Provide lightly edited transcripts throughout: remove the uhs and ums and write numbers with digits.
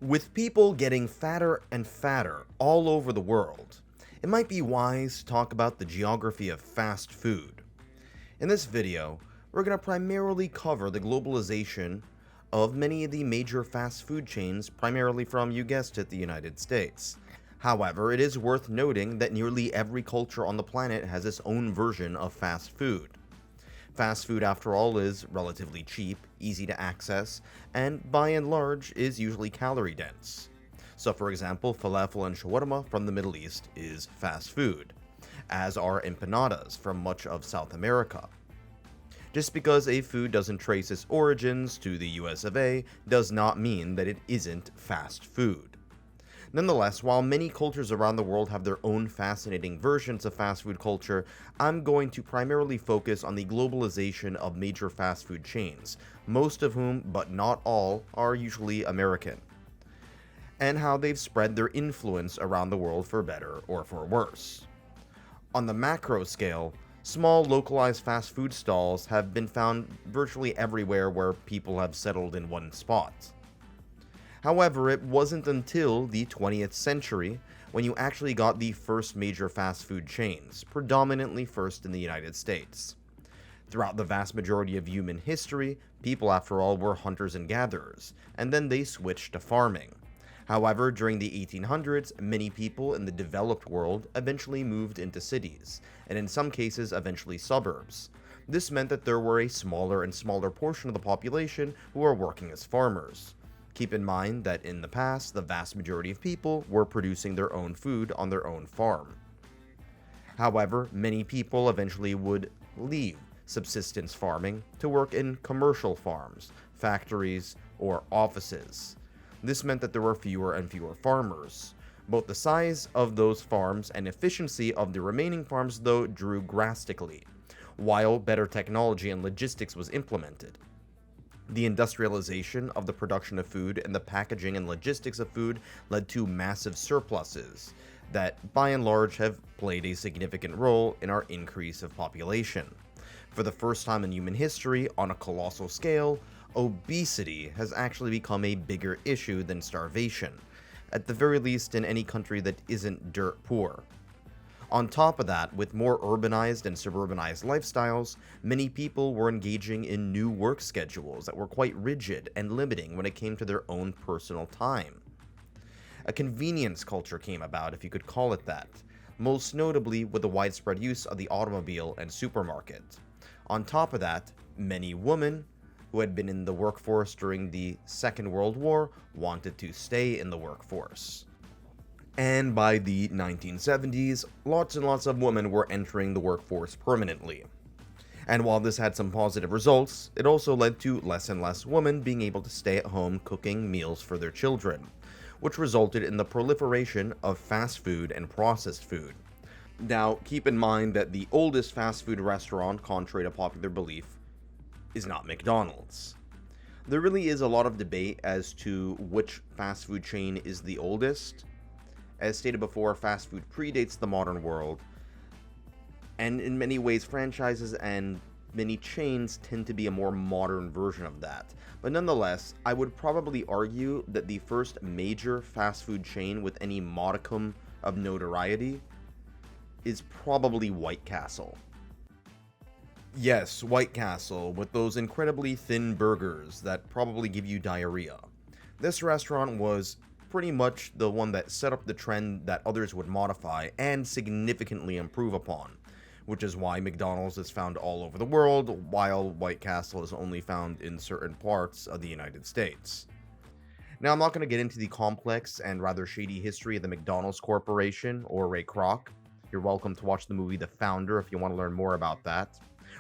With people getting fatter and fatter all over the world, it might be wise to talk about the geography of fast food. In this video, we're going to primarily cover the globalization of many of the major fast food chains, primarily from, you guessed it, the United States. However, it is worth noting that nearly every culture on the planet has its own version of fast food. Fast food, after all, is relatively cheap, easy to access, and by and large is usually calorie dense. So for example, falafel and shawarma from the Middle East is fast food, as are empanadas from much of South America. Just because a food doesn't trace its origins to the US of A does not mean that it isn't fast food. Nonetheless, while many cultures around the world have their own fascinating versions of fast food culture, I'm going to primarily focus on the globalization of major fast food chains, most of whom, but not all, are usually American, and how they've spread their influence around the world for better or for worse. On the macro scale, small localized fast food stalls have been found virtually everywhere where people have settled in one spot. However, it wasn't until the 20th century when you actually got the first major fast food chains, predominantly first in the United States. Throughout the vast majority of human history, people after all were hunters and gatherers, and then they switched to farming. However, during the 1800s, many people in the developed world eventually moved into cities, and in some cases eventually suburbs. This meant that there were a smaller and smaller portion of the population who were working as farmers. Keep in mind that in the past, the vast majority of people were producing their own food on their own farm. However, many people eventually would leave subsistence farming to work in commercial farms, factories, or offices. This meant that there were fewer and fewer farmers. Both the size of those farms and efficiency of the remaining farms, though, drew drastically, while better technology and logistics was implemented. The industrialization of the production of food and the packaging and logistics of food led to massive surpluses that, by and large, have played a significant role in our increase of population. For the first time in human history, on a colossal scale, obesity has actually become a bigger issue than starvation, at the very least in any country that isn't dirt poor. On top of that, with more urbanized and suburbanized lifestyles, many people were engaging in new work schedules that were quite rigid and limiting when it came to their own personal time. A convenience culture came about, if you could call it that, most notably with the widespread use of the automobile and supermarket. On top of that, many women who had been in the workforce during the Second World War wanted to stay in the workforce. And by the 1970s, lots and lots of women were entering the workforce permanently. And while this had some positive results, it also led to less and less women being able to stay at home cooking meals for their children, which resulted in the proliferation of fast food and processed food. Now, keep in mind that the oldest fast food restaurant, contrary to popular belief, is not McDonald's. There really is a lot of debate as to which fast food chain is the oldest. As stated before, fast food predates the modern world, and in many ways franchises and many chains tend to be a more modern version of that. But nonetheless, I would probably argue that the first major fast food chain with any modicum of notoriety is probably White Castle. Yes, White Castle, with those incredibly thin burgers that probably give you diarrhea. This restaurant was pretty much the one that set up the trend that others would modify and significantly improve upon, which is why McDonald's is found all over the world, while White Castle is only found in certain parts of the United States. Now, I'm not going to get into the complex and rather shady history of the McDonald's Corporation or Ray Kroc. You're welcome to watch the movie The Founder if you want to learn more about that.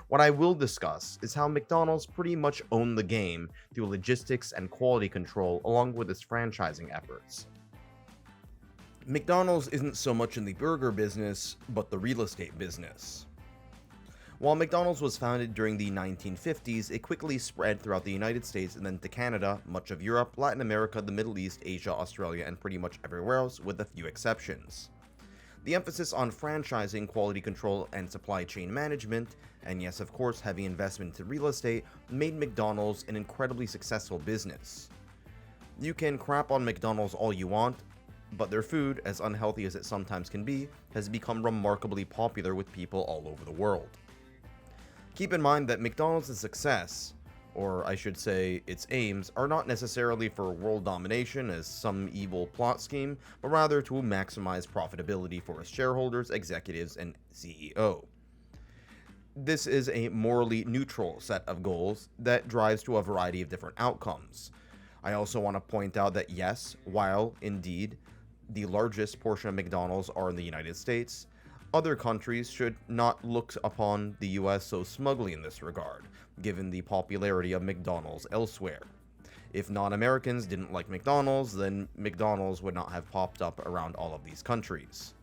What I will discuss is how McDonald's pretty much owned the game through logistics and quality control along with its franchising efforts. McDonald's isn't so much in the burger business, but the real estate business. While McDonald's was founded during the 1950s, it quickly spread throughout the United States and then to Canada, much of Europe, Latin America, the Middle East, Asia, Australia, and pretty much everywhere else, with a few exceptions. The emphasis on franchising, quality control, and supply chain management, and yes, of course, heavy investment into real estate, made McDonald's an incredibly successful business. You can crap on McDonald's all you want, but their food, as unhealthy as it sometimes can be, has become remarkably popular with people all over the world. Keep in mind that McDonald's success, or I should say its aims, are not necessarily for world domination as some evil plot scheme, but rather to maximize profitability for its shareholders, executives, and CEO. This is a morally neutral set of goals that drives to a variety of different outcomes. I also want to point out that yes, while indeed the largest portion of McDonald's are in the United States, other countries should not look upon the US so smugly in this regard, given the popularity of McDonald's elsewhere. If non-Americans didn't like McDonald's, then McDonald's would not have popped up around all of these countries.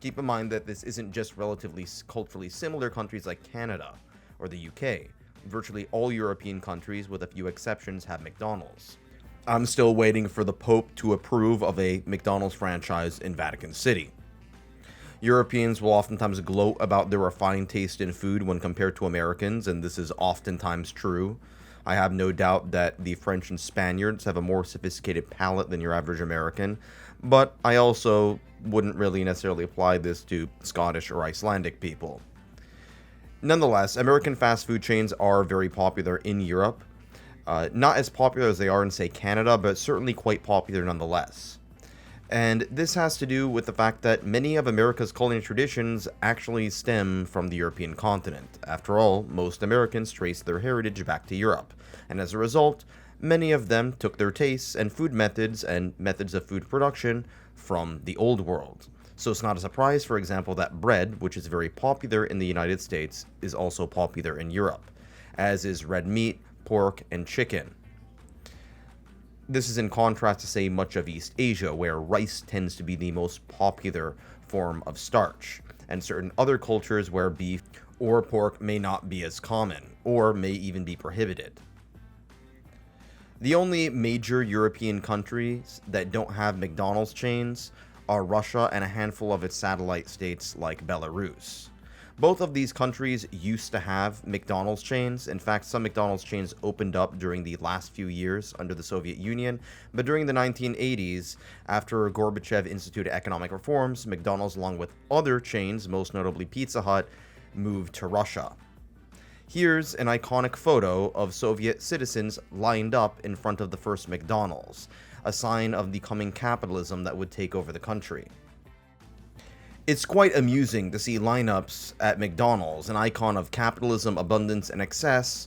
Keep in mind that this isn't just relatively culturally similar countries like Canada or the UK. Virtually all European countries, with a few exceptions, have McDonald's. I'm still waiting for the Pope to approve of a McDonald's franchise in Vatican City. Europeans will oftentimes gloat about their refined taste in food when compared to Americans, and this is oftentimes true. I have no doubt that the French and Spaniards have a more sophisticated palate than your average American, but I also wouldn't really necessarily apply this to Scottish or Icelandic people. Nonetheless, American fast food chains are very popular in Europe. Not as popular as they are in, say, Canada, but certainly quite popular nonetheless. And this has to do with the fact that many of America's culinary traditions actually stem from the European continent. After all, most Americans trace their heritage back to Europe, and as a result, many of them took their tastes and food methods and methods of food production from the Old World. So it's not a surprise, for example, that bread, which is very popular in the United States, is also popular in Europe, as is red meat, pork, and chicken. This is in contrast to, say, much of East Asia, where rice tends to be the most popular form of starch, and certain other cultures where beef or pork may not be as common, or may even be prohibited. The only major European countries that don't have McDonald's chains are Russia and a handful of its satellite states like Belarus. Both of these countries used to have McDonald's chains. In fact, some McDonald's chains opened up during the last few years under the Soviet Union, but during the 1980s, after Gorbachev instituted economic reforms, McDonald's, along with other chains, most notably Pizza Hut, moved to Russia. Here's an iconic photo of Soviet citizens lined up in front of the first McDonald's, a sign of the coming capitalism that would take over the country. It's quite amusing to see lineups at McDonald's, an icon of capitalism, abundance, and excess,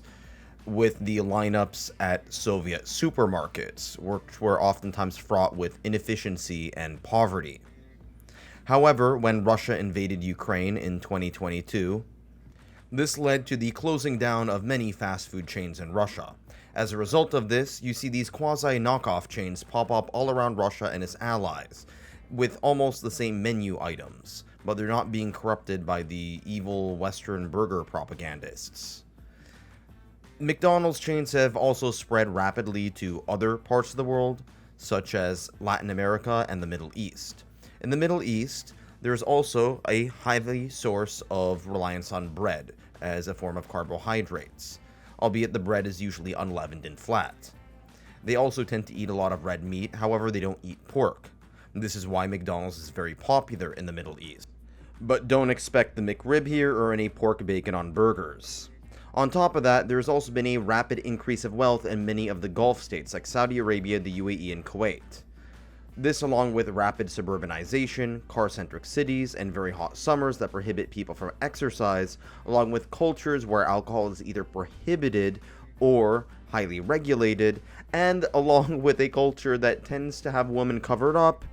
with the lineups at Soviet supermarkets, which were oftentimes fraught with inefficiency and poverty. However, when Russia invaded Ukraine in 2022, this led to the closing down of many fast food chains in Russia. As a result of this, you see these quasi-knockoff chains pop up all around Russia and its allies, with almost the same menu items, but they're not being corrupted by the evil Western burger propagandists. McDonald's chains have also spread rapidly to other parts of the world, such as Latin America and the Middle East. In the Middle East, there's also a highly source of reliance on bread as a form of carbohydrates, albeit the bread is usually unleavened and flat. They also tend to eat a lot of red meat, however they don't eat pork. This is why McDonald's is very popular in the Middle East. But don't expect the McRib here or any pork bacon on burgers. On top of that, there has also been a rapid increase of wealth in many of the Gulf states like Saudi Arabia, the UAE, and Kuwait. This, along with rapid suburbanization, car-centric cities, and very hot summers that prohibit people from exercise, along with cultures where alcohol is either prohibited or highly regulated, and along with a culture that tends to have women covered up,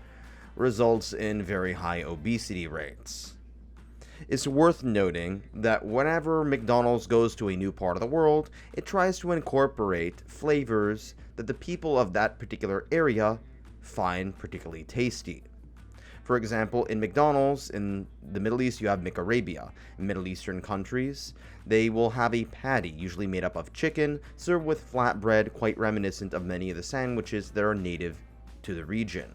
results in very high obesity rates. It's worth noting that whenever McDonald's goes to a new part of the world, it tries to incorporate flavors that the people of that particular area find particularly tasty. For example, in McDonald's, in the Middle East, you have McArabia. In Middle Eastern countries, they will have a patty, usually made up of chicken, served with flatbread, quite reminiscent of many of the sandwiches that are native to the region.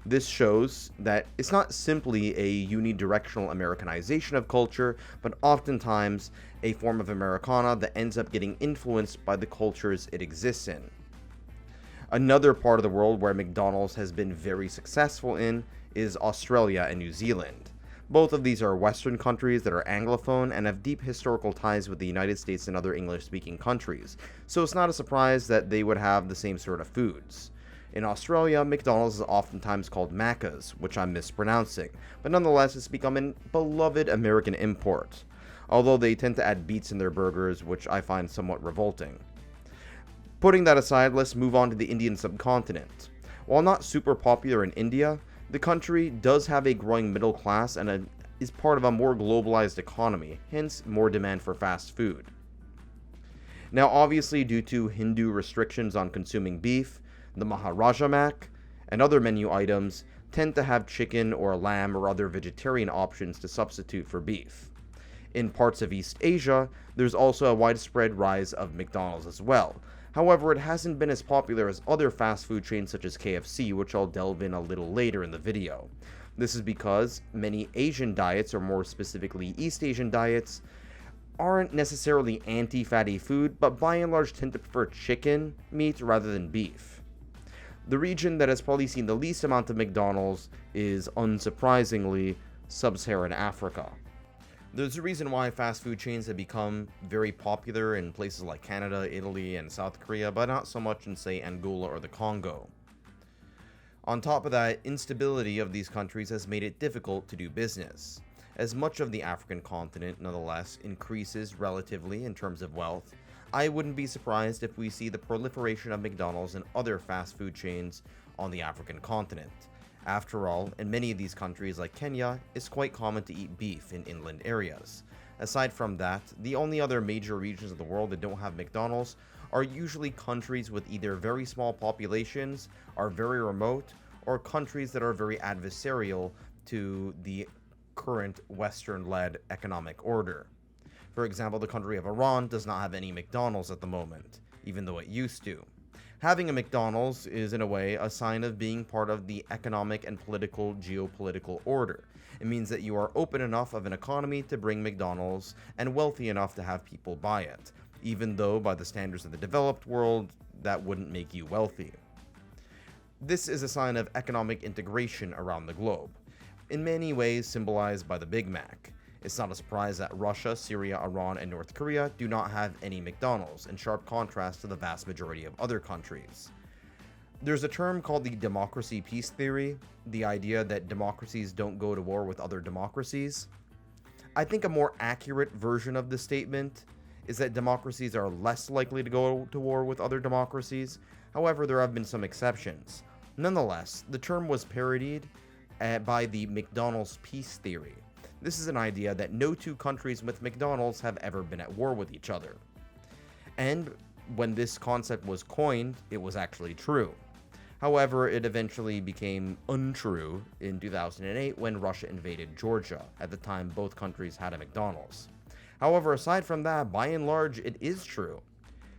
This shows that it's not simply a unidirectional Americanization of culture, but oftentimes a form of Americana that ends up getting influenced by the cultures it exists in. Another part of the world where McDonald's has been very successful in is Australia and New Zealand. Both of these are Western countries that are Anglophone and have deep historical ties with the United States and other English-speaking countries, so it's not a surprise that they would have the same sort of foods. In Australia, McDonald's is oftentimes called Macca's, which I'm mispronouncing, but nonetheless it's become a beloved American import, although they tend to add beets in their burgers, which I find somewhat revolting. Putting that aside, let's move on to the Indian subcontinent. While not super popular in India, the country does have a growing middle class and is part of a more globalized economy, hence more demand for fast food. Now obviously, due to Hindu restrictions on consuming beef, the Maharaja Mac and other menu items tend to have chicken or lamb or other vegetarian options to substitute for beef. In parts of East Asia, there's also a widespread rise of McDonald's as well. However, it hasn't been as popular as other fast food chains such as KFC, which I'll delve in a little later in the video. This is because many Asian diets, or more specifically East Asian diets, aren't necessarily anti-fatty food, but by and large tend to prefer chicken meat rather than beef. The region that has probably seen the least amount of McDonald's is, unsurprisingly, Sub-Saharan Africa. There's a reason why fast food chains have become very popular in places like Canada, Italy, and South Korea, but not so much in, say, Angola or the Congo. On top of that, instability of these countries has made it difficult to do business. As much of the African continent, nonetheless, increases relatively in terms of wealth, I wouldn't be surprised if we see the proliferation of McDonald's and other fast food chains on the African continent. After all, in many of these countries like Kenya, it's quite common to eat beef in inland areas. Aside from that, the only other major regions of the world that don't have McDonald's are usually countries with either very small populations, are very remote, or countries that are very adversarial to the current Western-led economic order. For example, the country of Iran does not have any McDonald's at the moment, even though it used to. Having a McDonald's is, in a way, a sign of being part of the economic and geopolitical order. It means that you are open enough of an economy to bring McDonald's and wealthy enough to have people buy it, even though by the standards of the developed world, that wouldn't make you wealthy. This is a sign of economic integration around the globe, in many ways symbolized by the Big Mac. It's not a surprise that Russia, Syria, Iran, and North Korea do not have any McDonald's, in sharp contrast to the vast majority of other countries. There's a term called the democracy peace theory, the idea that democracies don't go to war with other democracies. I think a more accurate version of this statement is that democracies are less likely to go to war with other democracies. However, there have been some exceptions. Nonetheless, the term was parodied by the McDonald's peace theory. This is an idea that no two countries with McDonald's have ever been at war with each other. And when this concept was coined, it was actually true. However, it eventually became untrue in 2008 when Russia invaded Georgia. At the time, both countries had a McDonald's. However, aside from that, by and large, it is true.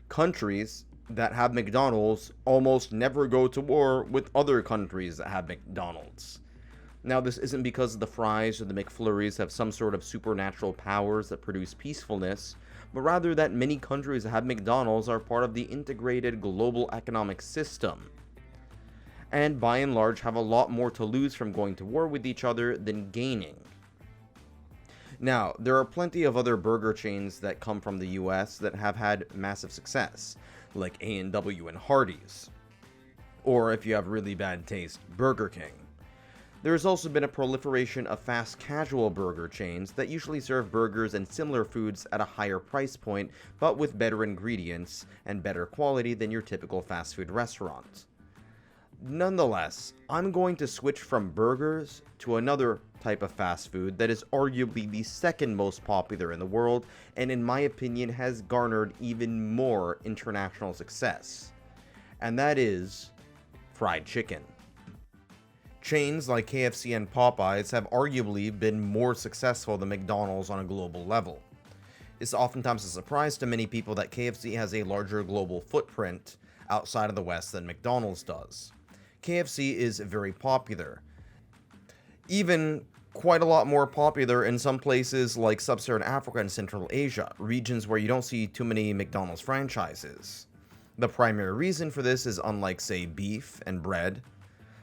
Countries that have McDonald's almost never go to war with other countries that have McDonald's. Now, this isn't because the fries or the McFlurries have some sort of supernatural powers that produce peacefulness, but rather that many countries that have McDonald's are part of the integrated global economic system, and by and large have a lot more to lose from going to war with each other than gaining. Now, there are plenty of other burger chains that come from the US that have had massive success, like A&W and Hardee's, or if you have really bad taste, Burger King. There has also been a proliferation of fast casual burger chains that usually serve burgers and similar foods at a higher price point, but with better ingredients and better quality than your typical fast food restaurant. Nonetheless, I'm going to switch from burgers to another type of fast food that is arguably the second most popular in the world, and in my opinion has garnered even more international success. And that is fried chicken. Chains like KFC and Popeyes have arguably been more successful than McDonald's on a global level. It's oftentimes a surprise to many people that KFC has a larger global footprint outside of the West than McDonald's does. KFC is very popular, even quite a lot more popular in some places like Sub-Saharan Africa and Central Asia, regions where you don't see too many McDonald's franchises. The primary reason for this is, unlike, say, beef and bread,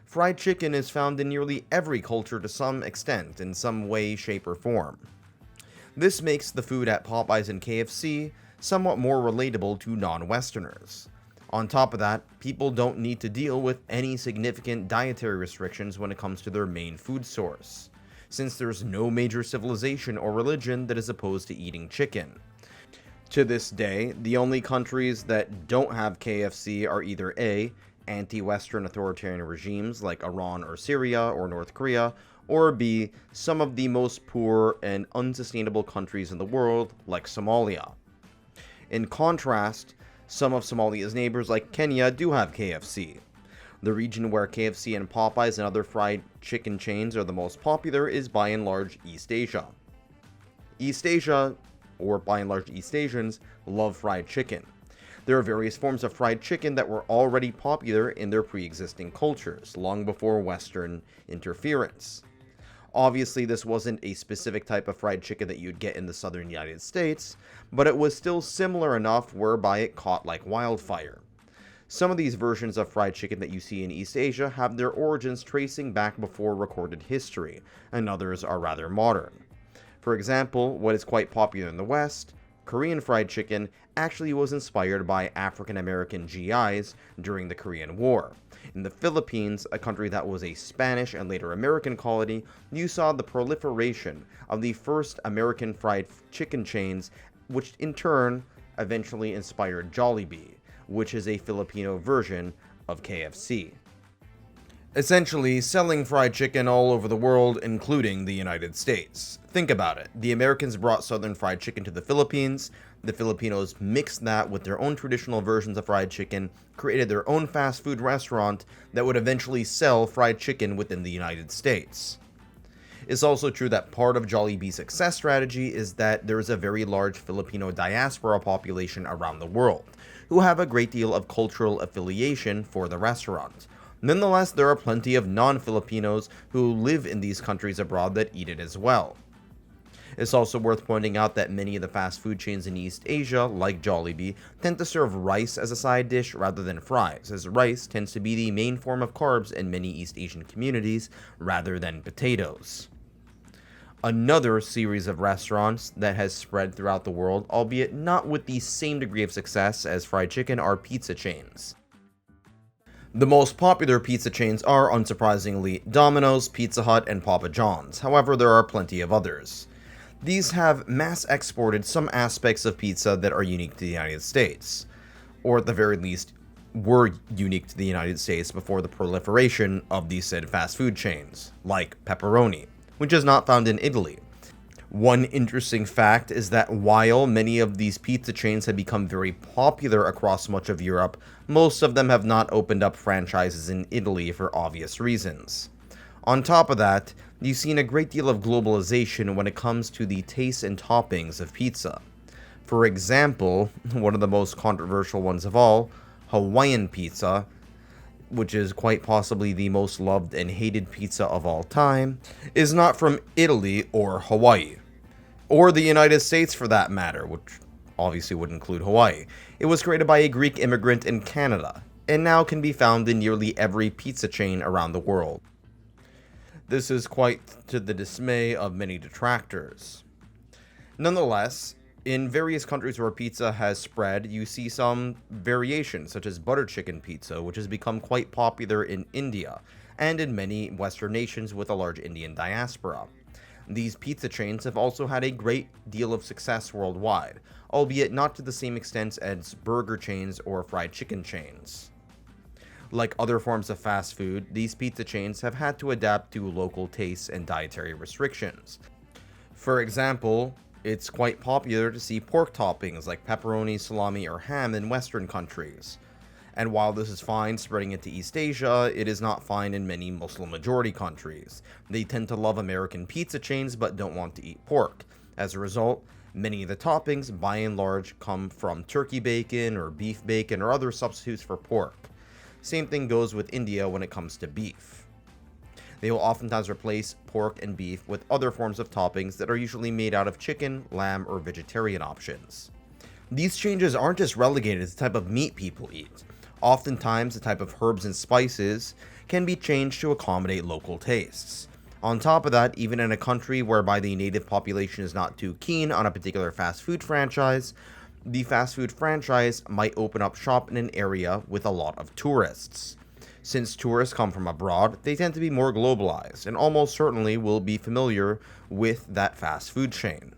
fried chicken is found in nearly every culture to some extent, in some way, shape, or form. This makes the food at Popeyes and KFC somewhat more relatable to non-Westerners. On top of that, people don't need to deal with any significant dietary restrictions when it comes to their main food source, since there's no major civilization or religion that is opposed to eating chicken. To this day, the only countries that don't have KFC are either A, anti-Western authoritarian regimes like Iran or Syria or North Korea, or B, some of the most poor and unsustainable countries in the world like Somalia. In contrast, some of Somalia's neighbors like Kenya do have KFC. The region where KFC and Popeyes and other fried chicken chains are the most popular is by and large East Asia. East Asia, or by and large East Asians, love fried chicken. There are various forms of fried chicken that were already popular in their pre-existing cultures, long before Western interference. Obviously, this wasn't a specific type of fried chicken that you'd get in the southern United States, but it was still similar enough whereby it caught like wildfire. Some of these versions of fried chicken that you see in East Asia have their origins tracing back before recorded history, and others are rather modern. For example, what is quite popular in the West, Korean fried chicken, actually was inspired by African American GIs during the Korean War. In the Philippines, a country that was a Spanish and later American colony, you saw the proliferation of the first American fried chicken chains, which in turn eventually inspired Jollibee, which is a Filipino version of KFC. Essentially, selling fried chicken all over the world, including the United States. Think about it. The Americans brought southern fried chicken to the Philippines. The Filipinos mixed that with their own traditional versions of fried chicken, created their own fast food restaurant that would eventually sell fried chicken within the United States. It's also true that part of Jollibee's success strategy is that there is a very large Filipino diaspora population around the world, who have a great deal of cultural affiliation for the restaurant. Nonetheless, there are plenty of non-Filipinos who live in these countries abroad that eat it as well. It's also worth pointing out that many of the fast food chains in East Asia, like Jollibee, tend to serve rice as a side dish rather than fries, as rice tends to be the main form of carbs in many East Asian communities rather than potatoes. Another series of restaurants that has spread throughout the world, albeit not with the same degree of success as fried chicken, are pizza chains. The most popular pizza chains are, unsurprisingly, Domino's, Pizza Hut, and Papa John's. However, there are plenty of others. These have mass exported some aspects of pizza that are unique to the United States, or at the very least, were unique to the United States before the proliferation of these said fast food chains, like pepperoni, which is not found in Italy. One interesting fact is that while many of these pizza chains have become very popular across much of Europe, most of them have not opened up franchises in Italy for obvious reasons. On top of that, you've seen a great deal of globalization when it comes to the tastes and toppings of pizza. For example, one of the most controversial ones of all, Hawaiian pizza, which is quite possibly the most loved and hated pizza of all time, is not from Italy or Hawaii, or the United States for that matter, which obviously would include Hawaii. It was created by a Greek immigrant in Canada, and now can be found in nearly every pizza chain around the world. This is quite to the dismay of many detractors. Nonetheless, in various countries where pizza has spread, you see some variations, such as butter chicken pizza, which has become quite popular in India, and in many Western nations with a large Indian diaspora. These pizza chains have also had a great deal of success worldwide, albeit not to the same extent as burger chains or fried chicken chains. Like other forms of fast food, these pizza chains have had to adapt to local tastes and dietary restrictions. For example, it's quite popular to see pork toppings like pepperoni, salami, or ham in Western countries. And while this is fine spreading into East Asia, it is not fine in many Muslim-majority countries. They tend to love American pizza chains but don't want to eat pork. As a result, many of the toppings, by and large, come from turkey bacon or beef bacon or other substitutes for pork. Same thing goes with India when it comes to beef. They will oftentimes replace pork and beef with other forms of toppings that are usually made out of chicken, lamb, or vegetarian options. These changes aren't just relegated to the type of meat people eat. Oftentimes, the type of herbs and spices can be changed to accommodate local tastes. On top of that, even in a country whereby the native population is not too keen on a particular fast food franchise, the fast food franchise might open up shop in an area with a lot of tourists. Since tourists come from abroad, they tend to be more globalized and almost certainly will be familiar with that fast food chain.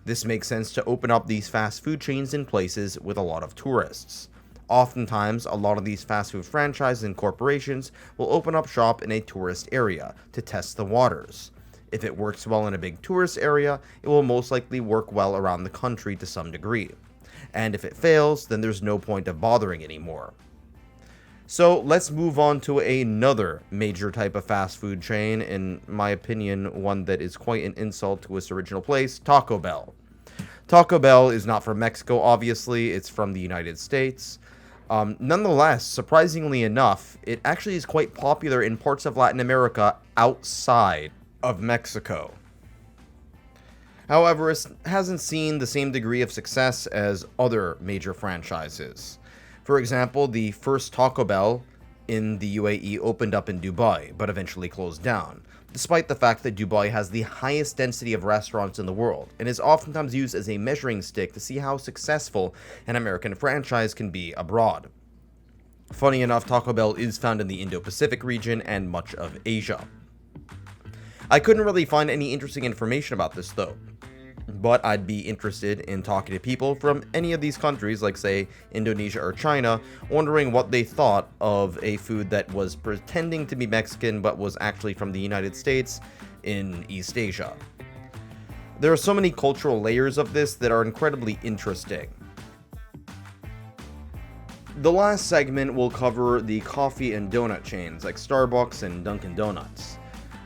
This makes sense to open up these fast food chains in places with a lot of tourists. Oftentimes, a lot of these fast food franchises and corporations will open up shop in a tourist area to test the waters. If it works well in a big tourist area, it will most likely work well around the country to some degree. And if it fails, then there's no point of bothering anymore. So let's move on to another major type of fast food chain, in my opinion, one that is quite an insult to its original place, Taco Bell. Taco Bell is not from Mexico, obviously, it's from the United States. Nonetheless, surprisingly enough, it actually is quite popular in parts of Latin America outside of Mexico. However, it hasn't seen the same degree of success as other major franchises. For example, the first Taco Bell in the UAE opened up in Dubai, but eventually closed down, despite the fact that Dubai has the highest density of restaurants in the world, and is oftentimes used as a measuring stick to see how successful an American franchise can be abroad. Funny enough, Taco Bell is found in the Indo-Pacific region and much of Asia. I couldn't really find any interesting information about this though, but I'd be interested in talking to people from any of these countries, like say Indonesia or China, wondering what they thought of a food that was pretending to be Mexican but was actually from the United States in East Asia. There are so many cultural layers of this that are incredibly interesting. The last segment will cover the coffee and donut chains like Starbucks and Dunkin' Donuts.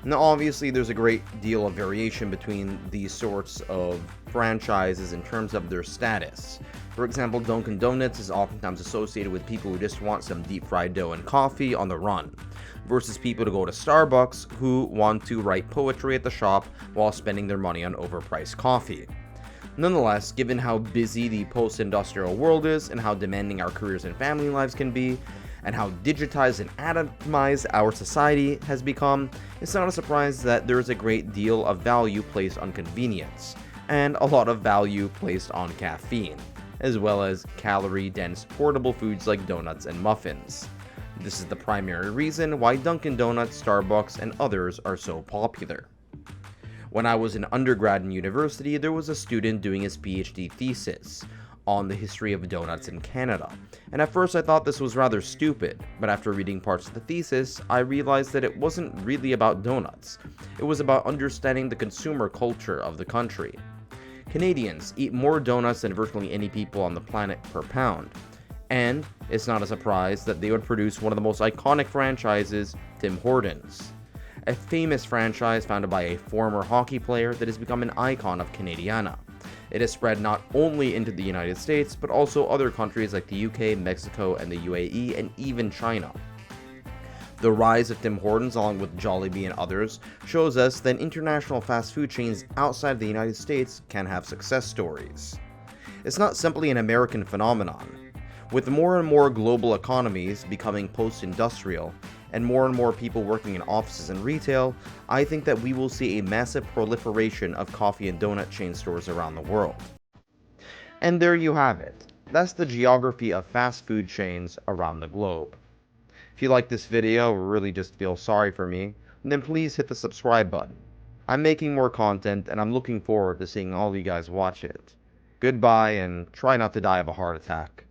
Now, obviously, there's a great deal of variation between these sorts of franchises in terms of their status. For example, Dunkin' Donuts is oftentimes associated with people who just want some deep-fried dough and coffee on the run, versus people who go to Starbucks who want to write poetry at the shop while spending their money on overpriced coffee. Nonetheless, given how busy the post-industrial world is and how demanding our careers and family lives can be, and how digitized and atomized our society has become, it's not a surprise that there is a great deal of value placed on convenience, and a lot of value placed on caffeine, as well as calorie-dense portable foods like donuts and muffins. This is the primary reason why Dunkin' Donuts, Starbucks, and others are so popular. When I was in undergrad in university, there was a student doing his PhD thesis on the history of donuts in Canada. And at first I thought this was rather stupid, but after reading parts of the thesis, I realized that it wasn't really about donuts. It was about understanding the consumer culture of the country. Canadians eat more donuts than virtually any people on the planet per pound. And it's not a surprise that they would produce one of the most iconic franchises, Tim Hortons. A famous franchise founded by a former hockey player that has become an icon of Canadiana. It has spread not only into the United States, but also other countries like the UK, Mexico, and the UAE, and even China. The rise of Tim Hortons, along with Jollibee and others, shows us that international fast food chains outside of the United States can have success stories. It's not simply an American phenomenon. With more and more global economies becoming post-industrial, and more people working in offices and retail, I think that we will see a massive proliferation of coffee and donut chain stores around the world. And there you have it. That's the geography of fast food chains around the globe. If you like this video or really just feel sorry for me, then please hit the subscribe button. I'm making more content and I'm looking forward to seeing all you guys watch it. Goodbye and try not to die of a heart attack.